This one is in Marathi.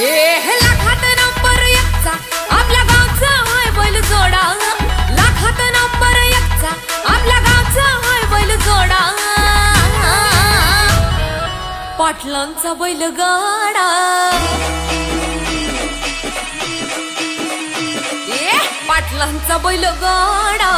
लाखात नंबर एकचा आपल्या गावचा होय बैल जोडा, लाखात नंबर एकचा आपल्या गावचा होय बैल जोडा, पाटलांचा बैलगाडा, पाटलांचा बैलगाडा,